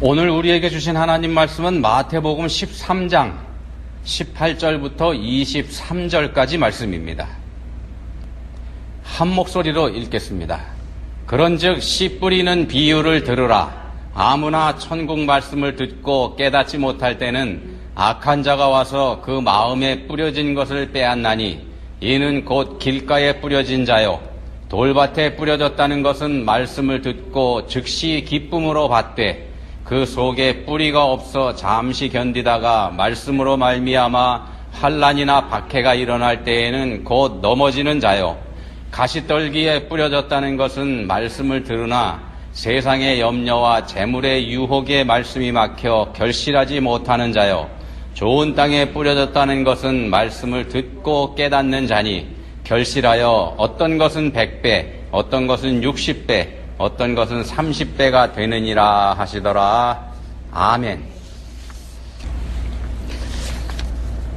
오늘 우리에게 주신 하나님 말씀은 마태복음 13장 18절부터 23절까지 말씀입니다. 한 목소리로 읽겠습니다. 그런즉 씨 뿌리는 비유를 들으라. 아무나 천국 말씀을 듣고 깨닫지 못할 때는 악한 자가 와서 그 마음에 뿌려진 것을 빼앗나니 이는 곧 길가에 뿌려진 자요 돌밭에 뿌려졌다는 것은 말씀을 듣고 즉시 기쁨으로 받되 그 속에 뿌리가 없어 잠시 견디다가 말씀으로 말미암아 환난이나 박해가 일어날 때에는 곧 넘어지는 자요 가시떨기에 뿌려졌다는 것은 말씀을 들으나 세상의 염려와 재물의 유혹에 말씀이 막혀 결실하지 못하는 자요 좋은 땅에 뿌려졌다는 것은 말씀을 듣고 깨닫는 자니 결실하여 어떤 것은 100배, 어떤 것은 60배, 어떤 것은 30배가 되느니라 하시더라. 아멘.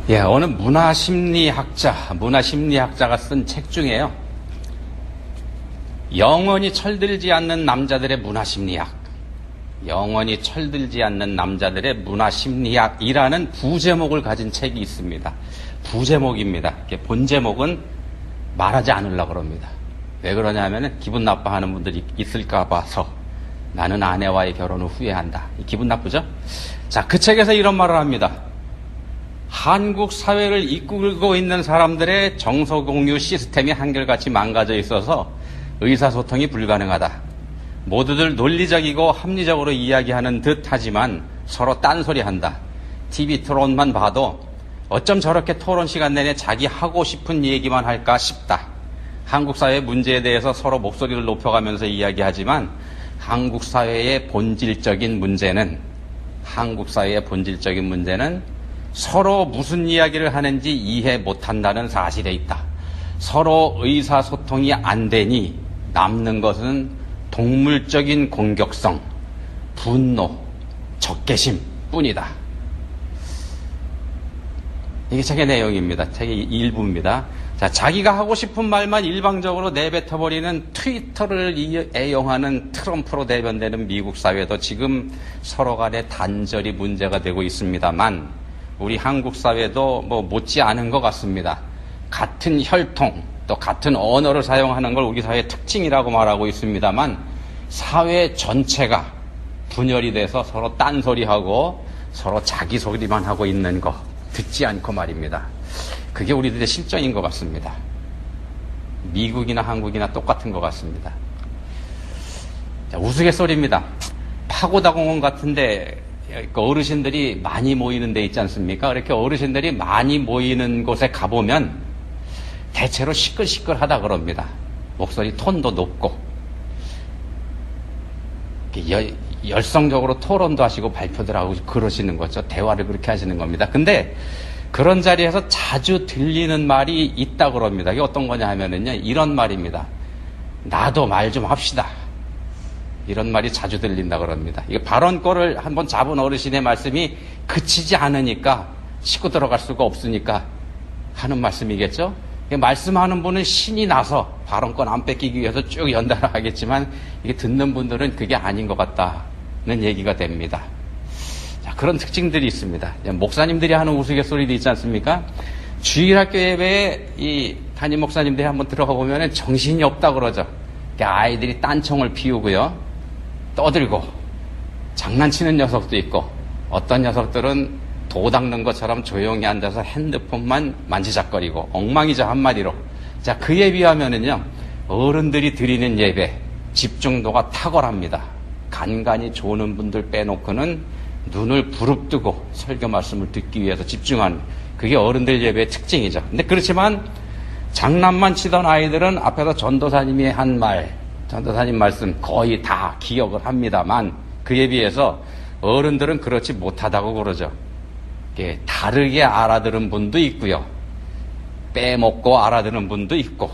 예, 어느 문화심리학자가 쓴 책 중에요. 영원히 철들지 않는 남자들의 문화심리학. 영원히 철들지 않는 남자들의 문화심리학이라는 부제목을 가진 책이 있습니다. 부제목입니다. 본제목은 말하지 않으려고 그럽니다. 왜 그러냐면 기분 나빠하는 분들이 있을까 봐서 나는 아내와의 결혼을 후회한다. 기분 나쁘죠? 자, 그 책에서 이런 말을 합니다. 한국 사회를 이끌고 있는 사람들의 정서공유 시스템이 한결같이 망가져 있어서 의사소통이 불가능하다. 모두들 논리적이고 합리적으로 이야기하는 듯 하지만 서로 딴소리한다. TV 토론만 봐도 어쩜 저렇게 토론 시간 내내 자기 하고 싶은 얘기만 할까 싶다. 한국 사회 문제에 대해서 서로 목소리를 높여가면서 이야기하지만 한국 사회의 본질적인 문제는 서로 무슨 이야기를 하는지 이해 못한다는 사실에 있다. 서로 의사소통이 안 되니 남는 것은 동물적인 공격성, 분노, 적개심 뿐이다. 이게 책의 내용입니다. 책의 일부입니다. 자, 자기가 하고 싶은 말만 일방적으로 내뱉어버리는 트위터를 애용하는 트럼프로 대변되는 미국 사회도 지금 서로 간에 단절이 문제가 되고 있습니다만 우리 한국 사회도 못지 않은 것 같습니다. 같은 혈통, 또 같은 언어를 사용하는 걸 우리 사회의 특징이라고 말하고 있습니다만 사회 전체가 분열이 돼서 서로 딴소리하고 서로 자기 소리만 하고 있는 거 듣지 않고 말입니다. 그게 우리들의 실정인 것 같습니다. 미국이나 한국이나 똑같은 것 같습니다. 자, 우스갯소리입니다. 파고다공원 같은데 어르신들이 많이 모이는 데 있지 않습니까? 이렇게 어르신들이 많이 모이는 곳에 가보면 대체로 시끌시끌하다 그럽니다. 목소리 톤도 높고 열성적으로 토론도 하시고 발표들 하고 그러시는 거죠. 대화를 그렇게 하시는 겁니다. 근데 그런 자리에서 자주 들리는 말이 있다 그럽니다. 이게 어떤 거냐 하면은요, 이런 말입니다. 나도 말 좀 합시다. 이런 말이 자주 들린다 그럽니다. 이게 발언권을 한번 잡은 어르신의 말씀이 그치지 않으니까 씻고 들어갈 수가 없으니까 하는 말씀이겠죠. 말씀하는 분은 신이 나서 발언권 안 뺏기기 위해서 쭉 연달아 하겠지만 이게 듣는 분들은 그게 아닌 것 같다는 얘기가 됩니다. 자, 그런 특징들이 있습니다. 목사님들이 하는 우스갯소리도 있지 않습니까? 주일학교 예배에 이 담임 목사님들이 한번 들어가 보면 정신이 없다 그러죠. 아이들이 딴청을 피우고요, 떠들고 장난치는 녀석도 있고 어떤 녀석들은 도 닦는 것처럼 조용히 앉아서 핸드폰만 만지작거리고 엉망이죠, 한마디로. 자, 그에 비하면은요, 어른들이 드리는 예배 집중도가 탁월합니다. 간간히 조는 분들 빼놓고는 눈을 부릅뜨고 설교 말씀을 듣기 위해서 집중하는, 그게 어른들 예배의 특징이죠. 근데 그렇지만 장난만 치던 아이들은 앞에서 전도사님이 한 말, 전도사님 말씀 거의 다 기억을 합니다만 그에 비해서 어른들은 그렇지 못하다고 그러죠. 다르게 알아들은 분도 있고요, 빼먹고 알아듣는 분도 있고,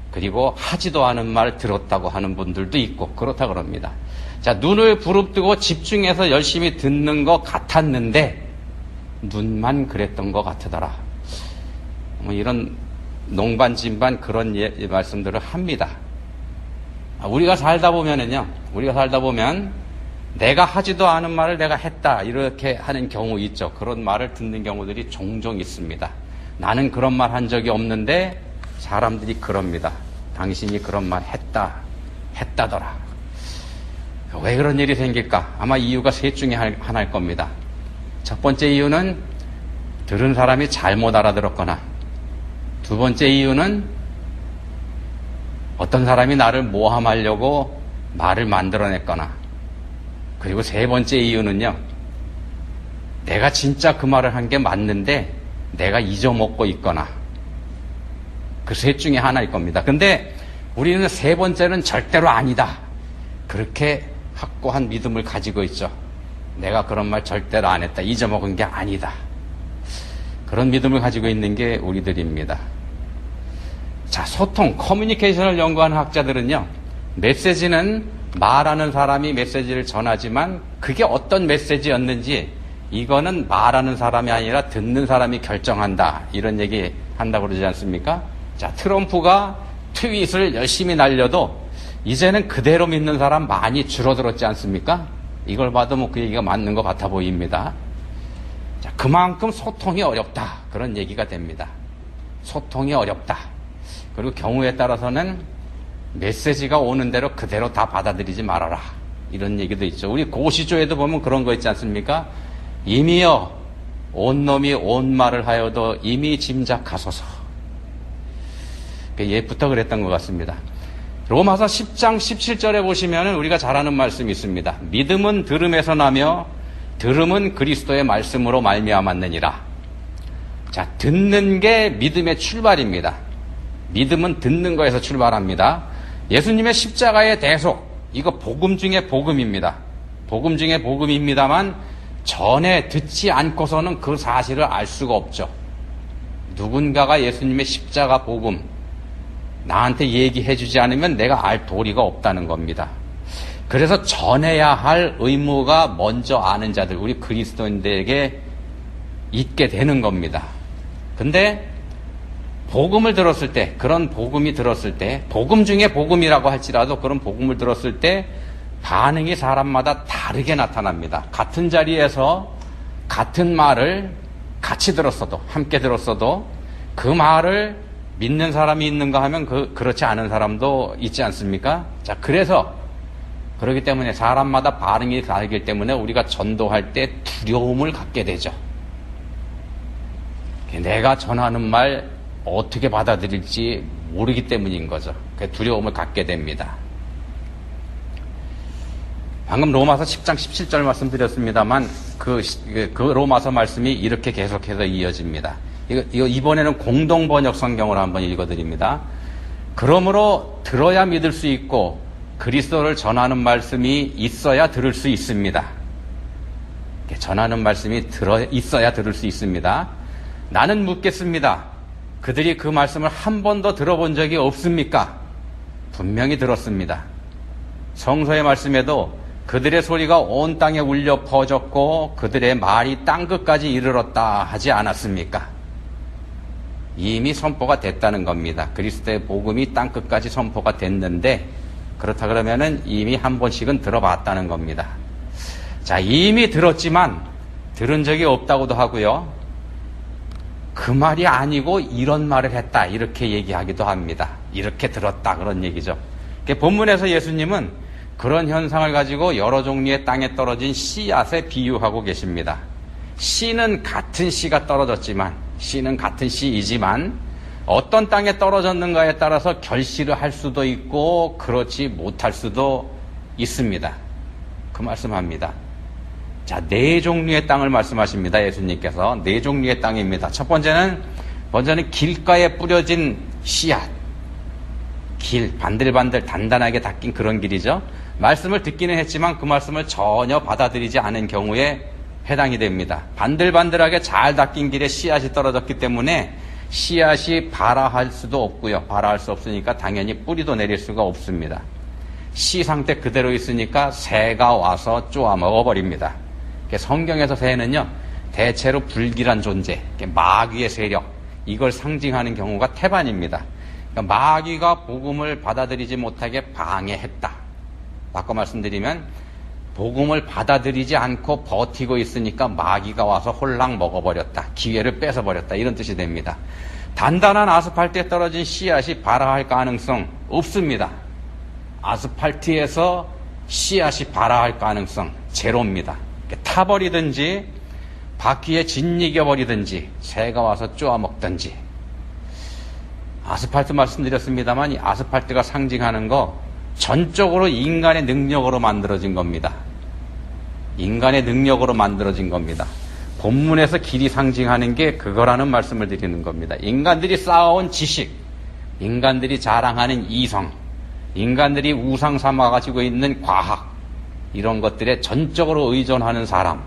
그리고 하지도 않은 말 들었다고 하는 분들도 있고 그렇다 그럽니다. 자, 눈을 부릅뜨고 집중해서 열심히 듣는 것 같았는데 눈만 그랬던 것 같더라. 이런 농반진반 그런 말씀들을 합니다. 우리가 살다 보면 내가 하지도 않은 말을 내가 했다 이렇게 하는 경우 있죠. 그런 말을 듣는 경우들이 종종 있습니다. 나는 그런 말 한 적이 없는데 사람들이 그럽니다. 당신이 그런 말 했다더라. 왜 그런 일이 생길까? 아마 이유가 셋 중에 하나일 겁니다. 첫 번째 이유는 들은 사람이 잘못 알아들었거나, 두 번째 이유는 어떤 사람이 나를 모함하려고 말을 만들어냈거나, 그리고 세 번째 이유는요, 내가 진짜 그 말을 한 게 맞는데 내가 잊어먹고 있거나, 그 셋 중에 하나일 겁니다. 근데 우리는 세 번째는 절대로 아니다, 그렇게 확고한 믿음을 가지고 있죠. 내가 그런 말 절대로 안 했다, 잊어먹은 게 아니다, 그런 믿음을 가지고 있는 게 우리들입니다. 자, 소통, 커뮤니케이션을 연구하는 학자들은요, 메시지는 말하는 사람이 메시지를 전하지만 그게 어떤 메시지였는지 이거는 말하는 사람이 아니라 듣는 사람이 결정한다, 이런 얘기 한다고 그러지 않습니까? 자, 트럼프가 트윗을 열심히 날려도 이제는 그대로 믿는 사람 많이 줄어들었지 않습니까? 이걸 봐도 뭐 그 얘기가 맞는 것 같아 보입니다. 자, 그만큼 소통이 어렵다, 그런 얘기가 됩니다. 소통이 어렵다. 그리고 경우에 따라서는 메시지가 오는 대로 그대로 다 받아들이지 말아라, 이런 얘기도 있죠. 우리 고시조에도 보면 그런 거 있지 않습니까? 이미여 온 놈이 온 말을 하여도 이미 짐작하소서. 예부터 그랬던 것 같습니다. 로마서 10장 17절에 보시면 우리가 잘 아는 말씀이 있습니다. 믿음은 들음에서 나며 들음은 그리스도의 말씀으로 말미암았느니라. 자, 듣는 게 믿음의 출발입니다. 믿음은 듣는 거에서 출발합니다. 예수님의 십자가의 대속, 이거 복음 중에 복음입니다. 복음 중에 복음입니다만 전에 듣지 않고서는 그 사실을 알 수가 없죠. 누군가가 예수님의 십자가 복음 나한테 얘기해 주지 않으면 내가 알 도리가 없다는 겁니다. 그래서 전해야 할 의무가 먼저 아는 자들, 우리 그리스도인들에게 있게 되는 겁니다. 근데 복음을 들었을 때, 그런 복음이 들었을 때, 복음 중에 복음이라고 할지라도 그런 복음을 들었을 때 반응이 사람마다 다르게 나타납니다. 같은 자리에서 같은 말을 같이 들었어도, 함께 들었어도 그 말을 믿는 사람이 있는가 하면 그렇지 않은 사람도 있지 않습니까? 자, 그러기 때문에 사람마다 반응이 다르기 때문에 우리가 전도할 때 두려움을 갖게 되죠. 내가 전하는 말 어떻게 받아들일지 모르기 때문인 거죠. 그 두려움을 갖게 됩니다. 방금 로마서 10장 17절 말씀드렸습니다만 그 로마서 말씀이 이렇게 계속해서 이어집니다. 이거 이번에는 공동번역 성경으로 한번 읽어드립니다. 그러므로 들어야 믿을 수 있고 그리스도를 전하는 말씀이 있어야 들을 수 있습니다. 전하는 말씀이 있어야 들을 수 있습니다. 나는 묻겠습니다. 그들이 그 말씀을 한 번도 들어본 적이 없습니까? 분명히 들었습니다. 성서의 말씀에도 그들의 소리가 온 땅에 울려 퍼졌고 그들의 말이 땅끝까지 이르렀다 하지 않았습니까? 이미 선포가 됐다는 겁니다. 그리스도의 복음이 땅끝까지 선포가 됐는데 그렇다 그러면은 이미 한 번씩은 들어봤다는 겁니다. 자, 이미 들었지만 들은 적이 없다고도 하고요. 그 말이 아니고 이런 말을 했다, 이렇게 얘기하기도 합니다. 이렇게 들었다, 그런 얘기죠. 본문에서 예수님은 그런 현상을 가지고 여러 종류의 땅에 떨어진 씨앗에 비유하고 계십니다. 씨는 같은 씨가 떨어졌지만, 씨는 같은 씨이지만 어떤 땅에 떨어졌는가에 따라서 결실을 할 수도 있고 그렇지 못할 수도 있습니다. 그 말씀합니다. 자, 네 종류의 땅을 말씀하십니다. 예수님께서 네 종류의 땅입니다. 첫 번째는 길가에 뿌려진 씨앗, 반들반들 단단하게 닦인 그런 길이죠. 말씀을 듣기는 했지만 그 말씀을 전혀 받아들이지 않은 경우에 해당이 됩니다. 반들반들하게 잘 닦인 길에 씨앗이 떨어졌기 때문에 씨앗이 발아할 수도 없고요. 발아할 수 없으니까 당연히 뿌리도 내릴 수가 없습니다. 씨 상태 그대로 있으니까 새가 와서 쪼아 먹어버립니다. 성경에서 새는요, 대체로 불길한 존재, 마귀의 세력, 이걸 상징하는 경우가 태반입니다. 그러니까 마귀가 복음을 받아들이지 못하게 방해했다. 바꿔 말씀드리면 복음을 받아들이지 않고 버티고 있으니까 마귀가 와서 홀랑 먹어버렸다. 기회를 뺏어버렸다. 이런 뜻이 됩니다. 단단한 아스팔트에 떨어진 씨앗이 발아할 가능성 없습니다. 아스팔트에서 씨앗이 발아할 가능성 제로입니다. 타버리든지 바퀴에 짓이겨버리든지 새가 와서 쪼아먹든지. 아스팔트 말씀드렸습니다만 이 아스팔트가 상징하는 거 전적으로 인간의 능력으로 만들어진 겁니다. 인간의 능력으로 만들어진 겁니다. 본문에서 길이 상징하는 게 그거라는 말씀을 드리는 겁니다. 인간들이 쌓아온 지식, 인간들이 자랑하는 이성, 인간들이 우상 삼아 가지고 있는 과학, 이런 것들에 전적으로 의존하는 사람,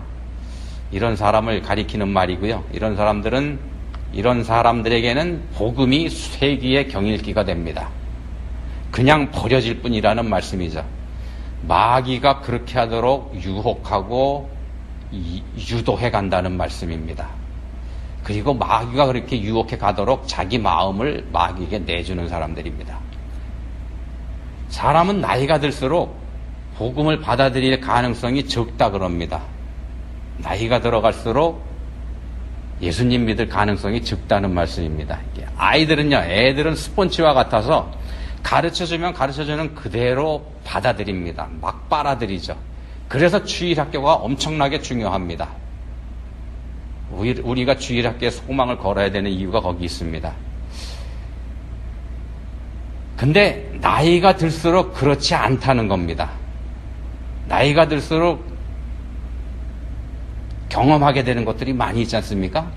이런 사람을 가리키는 말이고요. 이런 사람들에게는 복음이 쇠기의 경일기가 됩니다. 그냥 버려질 뿐이라는 말씀이죠. 마귀가 그렇게 하도록 유혹하고 유도해 간다는 말씀입니다. 그리고 마귀가 그렇게 유혹해 가도록 자기 마음을 마귀에게 내주는 사람들입니다. 사람은 나이가 들수록 복음을 받아들일 가능성이 적다 그럽니다. 나이가 들어갈수록 예수님 믿을 가능성이 적다는 말씀입니다. 애들은 스폰지와 같아서 가르쳐주면 가르쳐주는 그대로 받아들입니다. 막 빨아들이죠. 그래서 주일학교가 엄청나게 중요합니다. 우리가 주일학교에 소망을 걸어야 되는 이유가 거기 있습니다. 근데 나이가 들수록 그렇지 않다는 겁니다. 나이가 들수록 경험하게 되는 것들이 많이 있지 않습니까?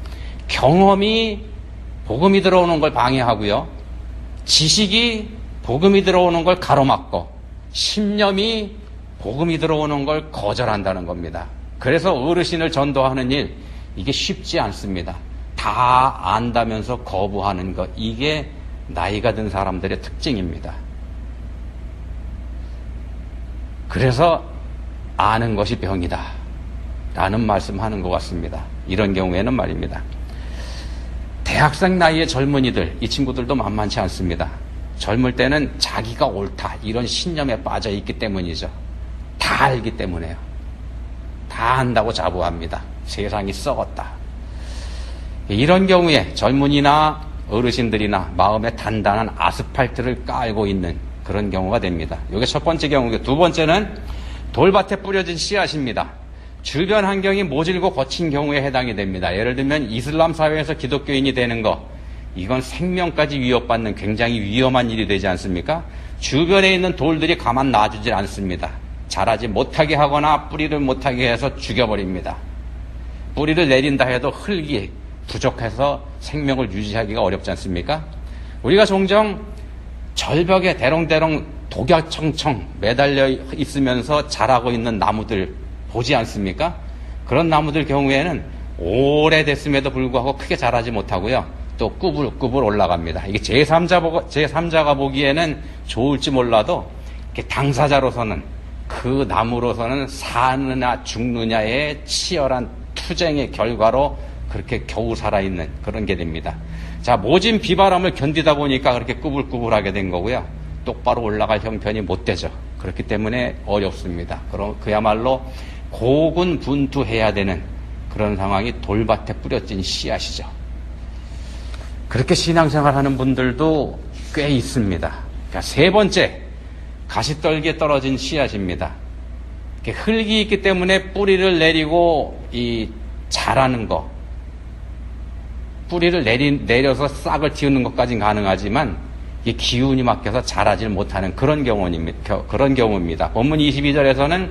경험이 복음이 들어오는 걸 방해하고요. 지식이 복음이 들어오는 걸 가로막고 신념이 복음이 들어오는 걸 거절한다는 겁니다. 그래서 어르신을 전도하는 일, 이게 쉽지 않습니다. 다 안다면서 거부하는 것, 이게 나이가 든 사람들의 특징입니다. 그래서 아는 것이 병이다 라는 말씀하는 것 같습니다. 이런 경우에는 말입니다. 대학생 나이의 젊은이들, 이 친구들도 만만치 않습니다. 젊을 때는 자기가 옳다 이런 신념에 빠져 있기 때문이죠. 다 알기 때문에요. 다 안다고 자부합니다. 세상이 썩었다. 이런 경우에 젊은이나 어르신들이나 마음에 단단한 아스팔트를 깔고 있는 그런 경우가 됩니다. 이게 첫 번째 경우고, 두 번째는 돌밭에 뿌려진 씨앗입니다. 주변 환경이 모질고 거친 경우에 해당이 됩니다. 예를 들면 이슬람 사회에서 기독교인이 되는 거, 이건 생명까지 위협받는 굉장히 위험한 일이 되지 않습니까? 주변에 있는 돌들이 가만 놔주질 않습니다. 자라지 못하게 하거나 뿌리를 못하게 해서 죽여버립니다. 뿌리를 내린다 해도 흙이 부족해서 생명을 유지하기가 어렵지 않습니까? 우리가 종종 절벽에 대롱대롱 독야청청 매달려 있으면서 자라고 있는 나무들 보지 않습니까? 그런 나무들 경우에는 오래됐음에도 불구하고 크게 자라지 못하고요. 또 꾸불꾸불 올라갑니다. 이게 제3자가 보기에는 좋을지 몰라도 당사자로서는, 그 나무로서는 사느냐 죽느냐의 치열한 투쟁의 결과로 그렇게 겨우 살아있는 그런 게 됩니다. 자, 모진 비바람을 견디다 보니까 그렇게 꾸불꾸불하게 된 거고요. 똑바로 올라갈 형편이 못 되죠. 그렇기 때문에 어렵습니다. 그야말로 고군분투해야 되는 그런 상황이 돌밭에 뿌려진 씨앗이죠. 그렇게 신앙생활하는 분들도 꽤 있습니다. 그러니까 세 번째, 가시떨기에 떨어진 씨앗입니다. 흙이 있기 때문에 뿌리를 내리고 자라는 거, 뿌리를 내려서 싹을 틔우는 것까지는 가능하지만 이 기운이 막혀서 자라질 못하는 그런 경우입니다. 본문 22절에서는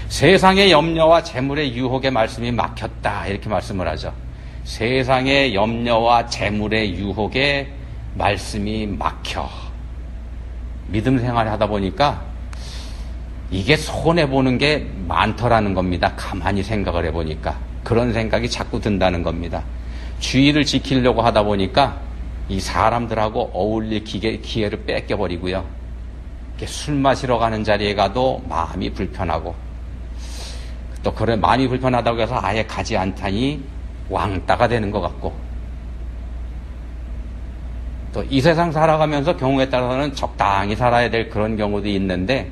세상의 염려와 재물의 유혹의 말씀이 막혔다 이렇게 말씀을 하죠. 세상의 염려와 재물의 유혹의 말씀이 막혀. 믿음 생활을 하다 보니까 이게 손해보는 게 많더라는 겁니다. 가만히 생각을 해보니까. 그런 생각이 자꾸 든다는 겁니다. 주의를 지키려고 하다 보니까 이 사람들하고 어울릴 기회를 뺏겨버리고요. 술 마시러 가는 자리에 가도 마음이 불편하고, 또 그래 마음이 불편하다고 해서 아예 가지 않다니 왕따가 되는 것 같고, 또 이 세상 살아가면서 경우에 따라서는 적당히 살아야 될 그런 경우도 있는데,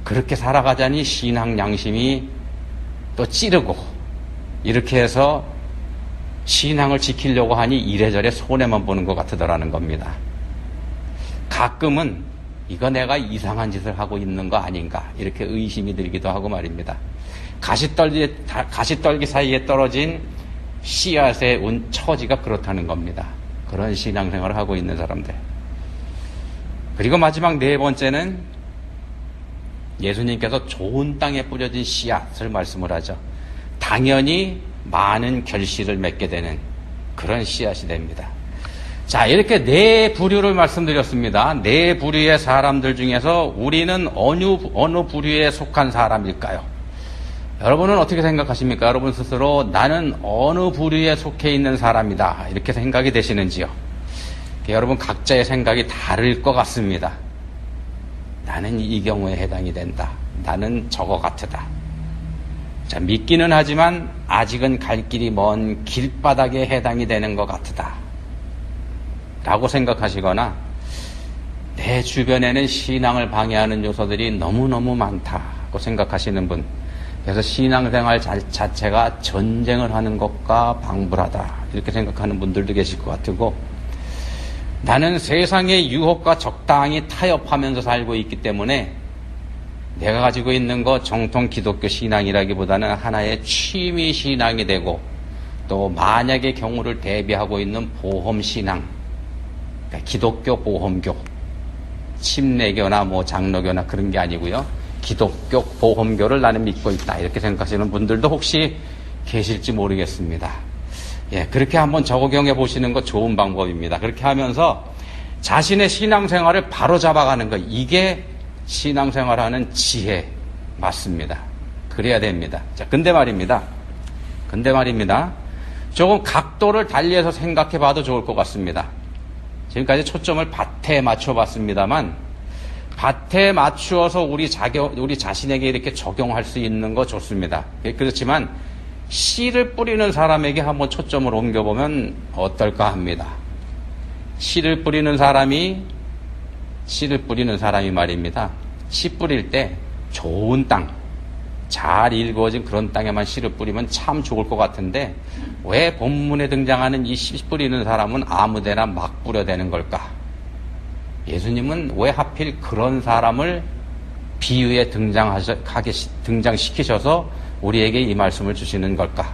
그렇게 살아가자니 신앙 양심이 또 찌르고, 이렇게 해서 신앙을 지키려고 하니 이래저래 손해만 보는 것 같더라는 겁니다. 가끔은 이거 내가 이상한 짓을 하고 있는 거 아닌가, 이렇게 의심이 들기도 하고 말입니다. 가시떨기 사이에 떨어진 씨앗의 처지가 그렇다는 겁니다. 그런 신앙생활을 하고 있는 사람들. 그리고 마지막 네 번째는 예수님께서 좋은 땅에 뿌려진 씨앗을 말씀을 하죠. 당연히 많은 결실을 맺게 되는 그런 씨앗이 됩니다. 자, 이렇게 네 부류를 말씀드렸습니다. 네 부류의 사람들 중에서 우리는 어느 부류에 속한 사람일까요? 여러분은 어떻게 생각하십니까? 여러분 스스로 나는 어느 부류에 속해 있는 사람이다, 이렇게 생각이 되시는지요? 여러분 각자의 생각이 다를 것 같습니다. 나는 이 경우에 해당이 된다. 나는 저거 같으다. 자, 믿기는 하지만 아직은 갈 길이 먼 길바닥에 해당이 되는 것 같으다 라고 생각하시거나, 내 주변에는 신앙을 방해하는 요소들이 너무너무 많다고 생각하시는 분, 그래서 신앙생활 자체가 전쟁을 하는 것과 방불하다, 이렇게 생각하는 분들도 계실 것 같고, 나는 세상의 유혹과 적당히 타협하면서 살고 있기 때문에 내가 가지고 있는 거 정통 기독교 신앙이라기보다는 하나의 취미 신앙이 되고, 또 만약의 경우를 대비하고 있는 보험 신앙, 그러니까 기독교 보험교, 침례교나 장로교나 그런 게 아니고요, 기독교 보험교를 나는 믿고 있다, 이렇게 생각하시는 분들도 혹시 계실지 모르겠습니다. 예, 그렇게 한번 적용해 보시는 거 좋은 방법입니다. 그렇게 하면서 자신의 신앙생활을 바로 잡아가는 거, 이게 신앙생활하는 지혜 맞습니다. 그래야 됩니다. 자, 근데 말입니다. 조금 각도를 달리해서 생각해 봐도 좋을 것 같습니다. 지금까지 초점을 밭에 맞춰 봤습니다만, 밭에 맞추어서 우리 자신에게 이렇게 적용할 수 있는 거 좋습니다. 그렇지만 씨를 뿌리는 사람에게 한번 초점을 옮겨보면 어떨까 합니다. 씨를 뿌리는 사람이 말입니다. 씨 뿌릴 때 좋은 땅, 잘 일구어진 그런 땅에만 씨를 뿌리면 참 좋을 것 같은데, 왜 본문에 등장하는 이 씨 뿌리는 사람은 아무데나 막 뿌려대는 걸까? 예수님은 왜 하필 그런 사람을 비유에 등장시키셔서 우리에게 이 말씀을 주시는 걸까?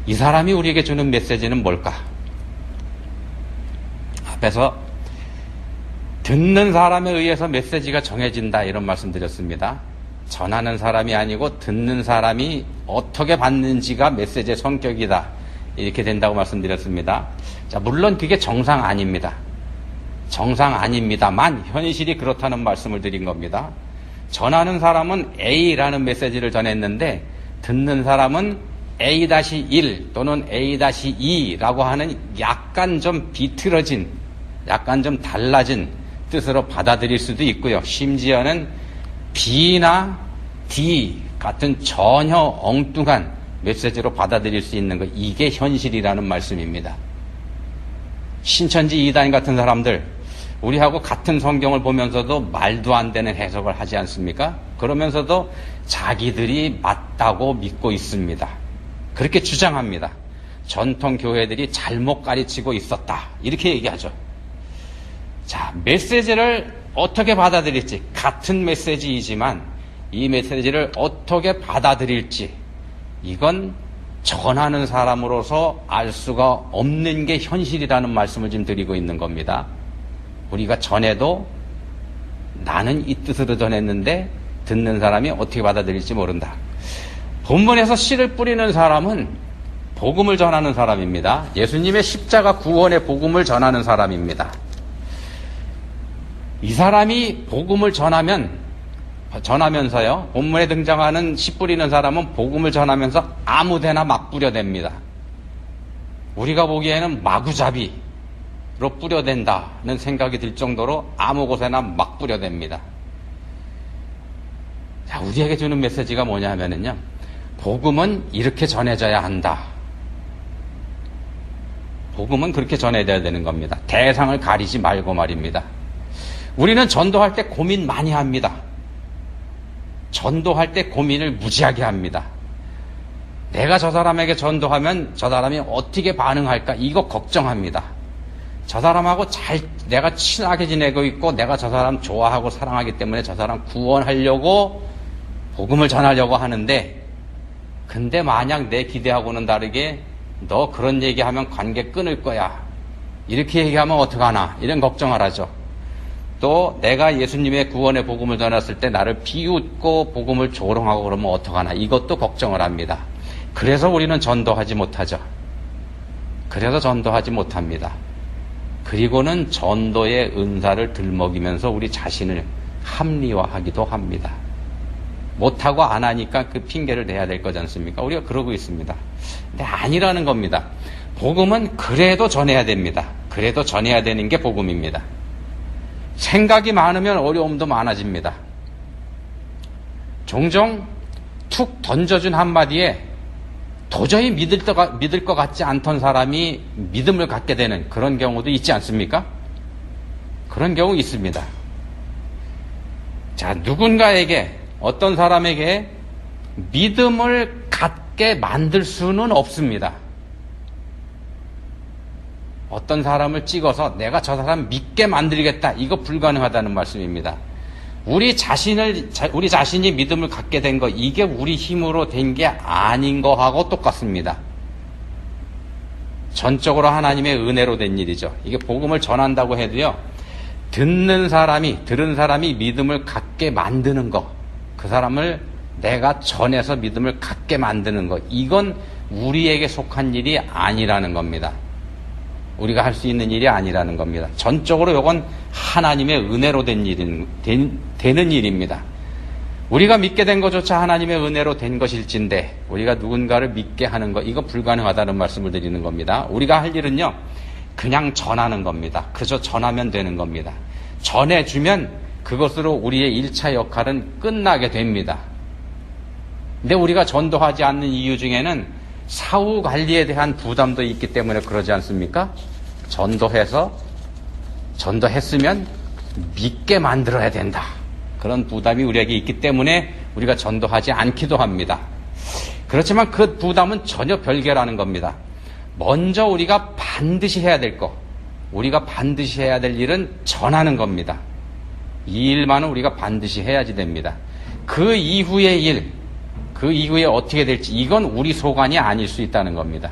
이 사람이 우리에게 주는 메시지는 뭘까? 앞에서 듣는 사람에 의해서 메시지가 정해진다, 이런 말씀 드렸습니다. 전하는 사람이 아니고 듣는 사람이 어떻게 받는지가 메시지의 성격이다, 이렇게 된다고 말씀드렸습니다. 자, 물론 그게 정상 아닙니다만 현실이 그렇다는 말씀을 드린 겁니다. 전하는 사람은 A라는 메시지를 전했는데, 듣는 사람은 A-1 또는 A-2라고 하는 약간 좀 비틀어진, 약간 좀 달라진 뜻으로 받아들일 수도 있고요. 심지어는 B나 D 같은 전혀 엉뚱한 메시지로 받아들일 수 있는 것, 이게 현실이라는 말씀입니다. 신천지 이단 같은 사람들, 우리하고 같은 성경을 보면서도 말도 안 되는 해석을 하지 않습니까? 그러면서도 자기들이 맞다고 믿고 있습니다. 그렇게 주장합니다. 전통 교회들이 잘못 가르치고 있었다, 이렇게 얘기하죠. 자, 메시지를 어떻게 받아들일지, 같은 메시지이지만 이 메시지를 어떻게 받아들일지, 이건 전하는 사람으로서 알 수가 없는 게 현실이라는 말씀을 지금 드리고 있는 겁니다. 우리가 전해도 나는 이 뜻으로 전했는데 듣는 사람이 어떻게 받아들일지 모른다. 본문에서 씨를 뿌리는 사람은 복음을 전하는 사람입니다. 예수님의 십자가 구원의 복음을 전하는 사람입니다. 이 사람이 복음을 전하면서요, 본문에 등장하는 씨 뿌리는 사람은 복음을 전하면서 아무데나 막 뿌려댑니다. 우리가 보기에는 마구잡이로 뿌려댄다는 생각이 들 정도로 아무 곳에나 막 뿌려댑니다. 자, 우리에게 주는 메시지가 뭐냐 하면은요, 복음은 이렇게 전해져야 한다. 복음은 그렇게 전해져야 되는 겁니다. 대상을 가리지 말고 말입니다. 우리는 전도할 때 고민 많이 합니다. 전도할 때 고민을 무지하게 합니다. 내가 저 사람에게 전도하면 저 사람이 어떻게 반응할까? 이거 걱정합니다. 저 사람하고 내가 친하게 지내고 있고 내가 저 사람 좋아하고 사랑하기 때문에 저 사람 구원하려고 복음을 전하려고 하는데, 근데 만약 내 기대하고는 다르게 너 그런 얘기하면 관계 끊을 거야, 이렇게 얘기하면 어떡하나, 이런 걱정을 하죠. 또 내가 예수님의 구원의 복음을 전했을 때 나를 비웃고 복음을 조롱하고 그러면 어떡하나, 이것도 걱정을 합니다. 그래서 우리는 전도하지 못하죠. 그래서 전도하지 못합니다. 그리고는 전도의 은사를 들먹이면서 우리 자신을 합리화하기도 합니다. 못하고 안 하니까 그 핑계를 대야 될 거지 않습니까? 우리가 그러고 있습니다. 근데 아니라는 겁니다. 복음은 그래도 전해야 됩니다. 그래도 전해야 되는 게 복음입니다. 생각이 많으면 어려움도 많아집니다. 종종 툭 던져준 한마디에 도저히 믿을 것 같지 않던 사람이 믿음을 갖게 되는 그런 경우도 있지 않습니까? 그런 경우 있습니다. 자, 누군가에게, 어떤 사람에게 믿음을 갖게 만들 수는 없습니다. 어떤 사람을 찍어서 내가 저 사람 믿게 만들겠다, 이거 불가능하다는 말씀입니다. 우리 자신이 믿음을 갖게 된 거, 이게 우리 힘으로 된 게 아닌 거하고 똑같습니다. 전적으로 하나님의 은혜로 된 일이죠. 이게 복음을 전한다고 해도요, 들은 사람이 믿음을 갖게 만드는 거, 그 사람을 내가 전해서 믿음을 갖게 만드는 거, 이건 우리에게 속한 일이 아니라는 겁니다. 우리가 할 수 있는 일이 아니라는 겁니다. 전적으로 이건 하나님의 은혜로 되는 일입니다. 우리가 믿게 된 것조차 하나님의 은혜로 된 것일진데 우리가 누군가를 믿게 하는 것, 이거 불가능하다는 말씀을 드리는 겁니다. 우리가 할 일은요, 그냥 전하는 겁니다. 그저 전하면 되는 겁니다. 전해주면 그것으로 우리의 1차 역할은 끝나게 됩니다. 근데 우리가 전도하지 않는 이유 중에는 사후 관리에 대한 부담도 있기 때문에 그러지 않습니까? 전도했으면 믿게 만들어야 된다, 그런 부담이 우리에게 있기 때문에 우리가 전도하지 않기도 합니다. 그렇지만 그 부담은 전혀 별개라는 겁니다. 먼저 우리가 반드시 해야 될 일은 전하는 겁니다. 이 일만은 우리가 반드시 해야지 됩니다. 그 이후의 일, 그 이후에 어떻게 될지, 이건 우리 소관이 아닐 수 있다는 겁니다.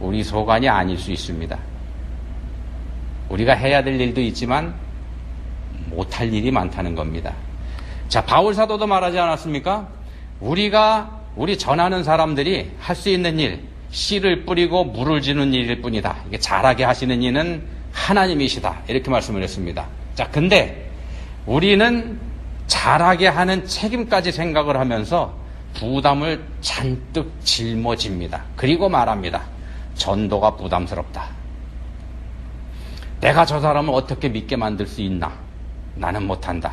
우리 소관이 아닐 수 있습니다. 우리가 해야 될 일도 있지만 못할 일이 많다는 겁니다. 자, 바울 사도도 말하지 않았습니까? 우리 전하는 사람들이 할 수 있는 일, 씨를 뿌리고 물을 주는 일일 뿐이다. 이게 잘하게 하시는 이는 하나님이시다, 이렇게 말씀을 했습니다. 자, 근데 우리는 잘하게 하는 책임까지 생각을 하면서 부담을 잔뜩 짊어집니다. 그리고 말합니다. 전도가 부담스럽다. 내가 저 사람을 어떻게 믿게 만들 수 있나? 나는 못한다.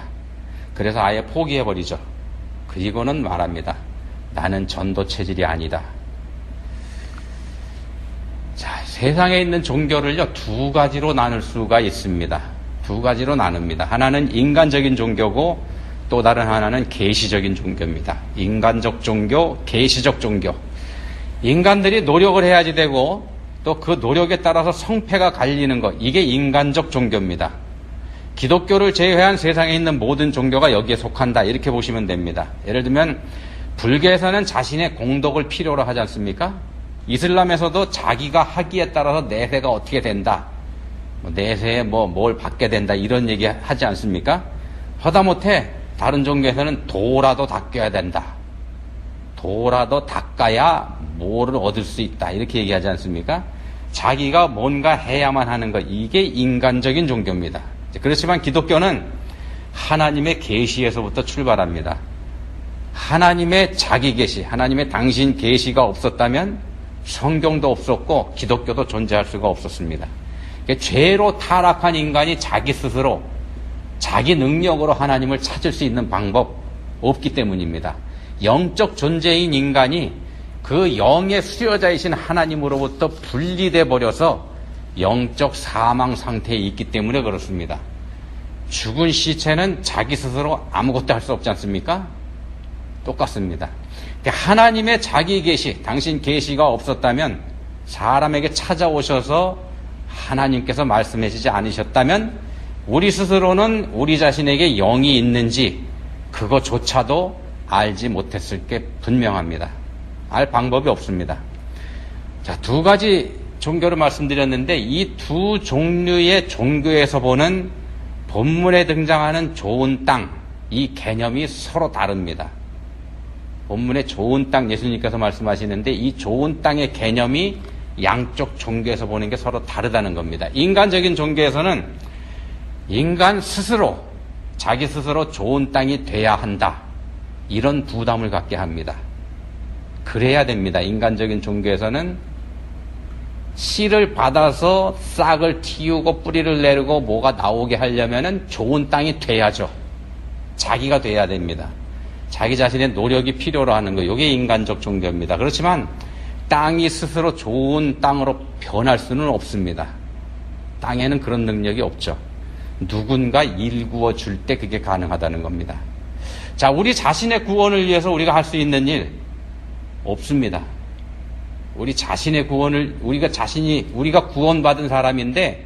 그래서 아예 포기해버리죠. 그리고는 말합니다. 나는 전도 체질이 아니다. 자, 세상에 있는 종교를요, 두 가지로 나눌 수가 있습니다. 두 가지로 나눕니다. 하나는 인간적인 종교고 또 다른 하나는 계시적인 종교입니다. 인간적 종교, 계시적 종교. 인간들이 노력을 해야지 되고 또 그 노력에 따라서 성패가 갈리는 것, 이게 인간적 종교입니다. 기독교를 제외한 세상에 있는 모든 종교가 여기에 속한다, 이렇게 보시면 됩니다. 예를 들면 불교에서는 자신의 공덕을 필요로 하지 않습니까? 이슬람에서도 자기가 하기에 따라서 내세가 어떻게 된다, 내세에 뭘 받게 된다, 이런 얘기 하지 않습니까? 하다못해 다른 종교에서는 도라도 닦여야 된다, 도라도 닦아야 뭐를 얻을 수 있다, 이렇게 얘기하지 않습니까? 자기가 뭔가 해야만 하는 것, 이게 인간적인 종교입니다. 그렇지만 기독교는 하나님의 계시에서부터 출발합니다. 하나님의 자기 계시, 하나님의 당신 계시가 없었다면 성경도 없었고 기독교도 존재할 수가 없었습니다. 죄로 타락한 인간이 자기 스스로 자기 능력으로 하나님을 찾을 수 있는 방법 없기 때문입니다. 영적 존재인 인간이 그 영의 수여자이신 하나님으로부터 분리돼 버려서 영적 사망 상태에 있기 때문에 그렇습니다. 죽은 시체는 자기 스스로 아무것도 할 수 없지 않습니까? 똑같습니다. 하나님의 자기 계시, 당신 계시가 없었다면, 사람에게 찾아오셔서 하나님께서 말씀해 주지 않으셨다면 우리 스스로는 우리 자신에게 영이 있는지 그거조차도 알지 못했을 게 분명합니다. 알 방법이 없습니다. 자, 두 가지 종교를 말씀드렸는데 이 두 종류의 종교에서 보는 본문에 등장하는 좋은 땅, 이 개념이 서로 다릅니다. 본문에 좋은 땅 예수님께서 말씀하시는데 이 좋은 땅의 개념이 양쪽 종교에서 보는 게 서로 다르다는 겁니다. 인간적인 종교에서는 인간 스스로, 자기 스스로 좋은 땅이 돼야 한다. 이런 부담을 갖게 합니다. 그래야 됩니다. 인간적인 종교에서는 씨를 받아서 싹을 틔우고 뿌리를 내리고 뭐가 나오게 하려면은 좋은 땅이 돼야죠. 자기가 돼야 됩니다. 자기 자신의 노력이 필요로 하는 거, 이게 인간적 종교입니다. 그렇지만 땅이 스스로 좋은 땅으로 변할 수는 없습니다. 땅에는 그런 능력이 없죠. 누군가 일구어 줄 때 그게 가능하다는 겁니다. 자, 우리 자신의 구원을 위해서 우리가 할 수 있는 일 없습니다. 우리 자신의 구원을, 우리가 구원받은 사람인데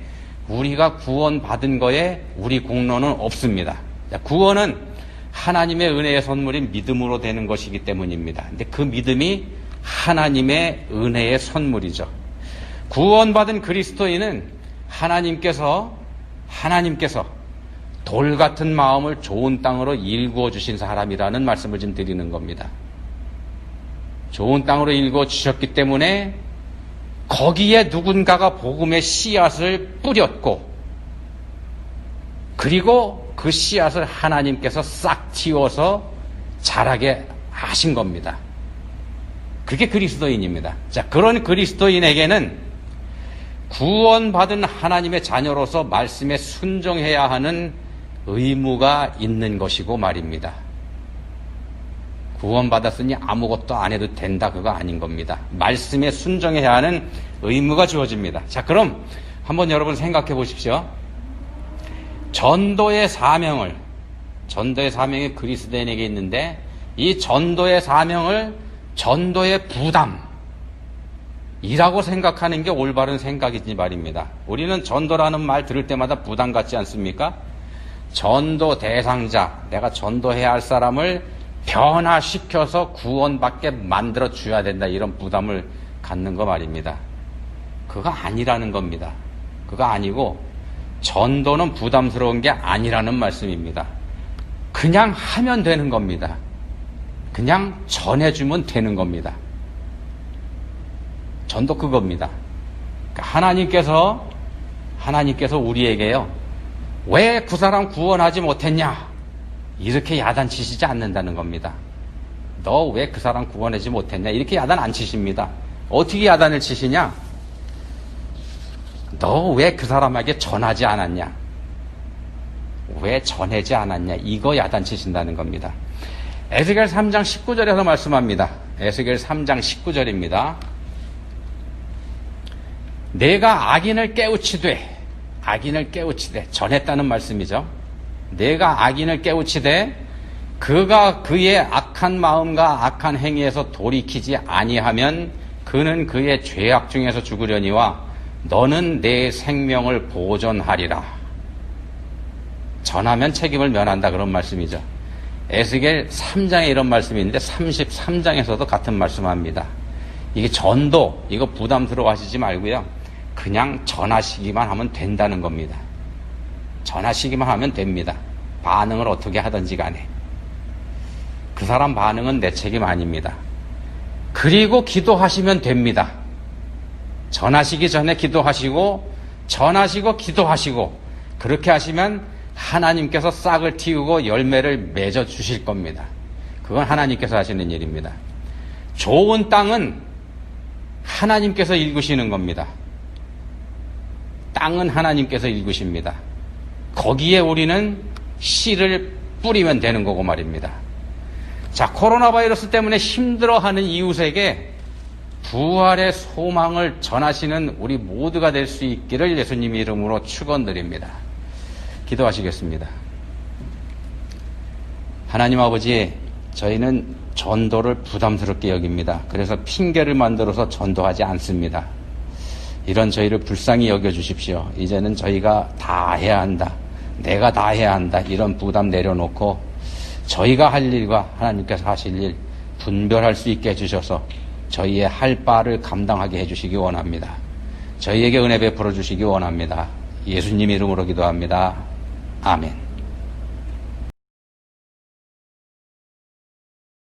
우리가 구원받은 거에 우리 공로는 없습니다. 자, 구원은 하나님의 은혜의 선물인 믿음으로 되는 것이기 때문입니다. 근데 그 믿음이 하나님의 은혜의 선물이죠. 구원받은 그리스도인은 하나님께서 돌 같은 마음을 좋은 땅으로 일구어 주신 사람이라는 말씀을 좀 드리는 겁니다. 좋은 땅으로 일구어 주셨기 때문에 거기에 누군가가 복음의 씨앗을 뿌렸고, 그리고 그 씨앗을 하나님께서 싹 틔워서 자라게 하신 겁니다. 그게 그리스도인입니다. 자, 그런 그리스도인에게는 구원받은 하나님의 자녀로서 말씀에 순종해야 하는 의무가 있는 것이고 말입니다. 구원받았으니 아무것도 안 해도 된다, 그거 아닌 겁니다. 말씀에 순종해야 하는 의무가 주어집니다. 자, 그럼 한번 여러분 생각해 보십시오. 전도의 사명이 그리스도인에게 있는데 이 전도의 사명을 전도의 부담이라고 생각하는 게 올바른 생각이지 말입니다. 우리는 전도라는 말 들을 때마다 부담 갖지 않습니까? 전도 대상자, 내가 전도해야 할 사람을 변화시켜서 구원받게 만들어 줘야 된다, 이런 부담을 갖는 거 말입니다. 그거 아니라는 겁니다. 그거 아니고 전도는 부담스러운 게 아니라는 말씀입니다. 그냥 하면 되는 겁니다. 그냥 전해주면 되는 겁니다. 전도 그겁니다. 그러니까 하나님께서 우리에게요, 왜 그 사람 구원하지 못했냐? 이렇게 야단치시지 않는다는 겁니다. 너 왜 그 사람 구원하지 못했냐? 이렇게 야단 안 치십니다. 어떻게 야단을 치시냐? 너 왜 그 사람에게 전하지 않았냐? 왜 전하지 않았냐? 이거 야단 치신다는 겁니다. 에스겔 3장 19절에서 말씀합니다. 에스겔 3장 19절입니다. 내가 악인을 깨우치되 전했다는 말씀이죠. 내가 악인을 깨우치되 그가 그의 악한 마음과 악한 행위에서 돌이키지 아니하면 그는 그의 죄악 중에서 죽으려니와 너는 내 생명을 보존하리라. 전하면 책임을 면한다, 그런 말씀이죠. 에스겔 3장에 이런 말씀이 있는데 33장에서도 같은 말씀합니다. 이게 전도, 이거 부담스러워 하시지 말고요, 그냥 전하시기만 하면 된다는 겁니다. 전하시기만 하면 됩니다. 반응을 어떻게 하든지 간에. 그 사람 반응은 내 책임 아닙니다. 그리고 기도하시면 됩니다. 전하시기 전에 기도하시고, 전하시고 기도하시고, 그렇게 하시면 하나님께서 싹을 틔우고 열매를 맺어 주실 겁니다. 그건 하나님께서 하시는 일입니다. 좋은 땅은 하나님께서 일구시는 겁니다. 땅은 하나님께서 일구십니다. 거기에 우리는 씨를 뿌리면 되는 거고 말입니다. 자, 코로나 바이러스 때문에 힘들어하는 이웃에게 부활의 소망을 전하시는 우리 모두가 될 수 있기를 예수님 이름으로 축원드립니다. 기도하시겠습니다. 하나님 아버지, 저희는 전도를 부담스럽게 여깁니다. 그래서 핑계를 만들어서 전도하지 않습니다. 이런 저희를 불쌍히 여겨주십시오. 이제는 저희가 다 해야 한다. 내가 다 해야 한다. 이런 부담 내려놓고 저희가 할 일과 하나님께서 하실 일 분별할 수 있게 해주셔서 저희의 할 바를 감당하게 해주시기 원합니다. 저희에게 은혜 베풀어 주시기 원합니다. 예수님 이름으로 기도합니다. 아멘.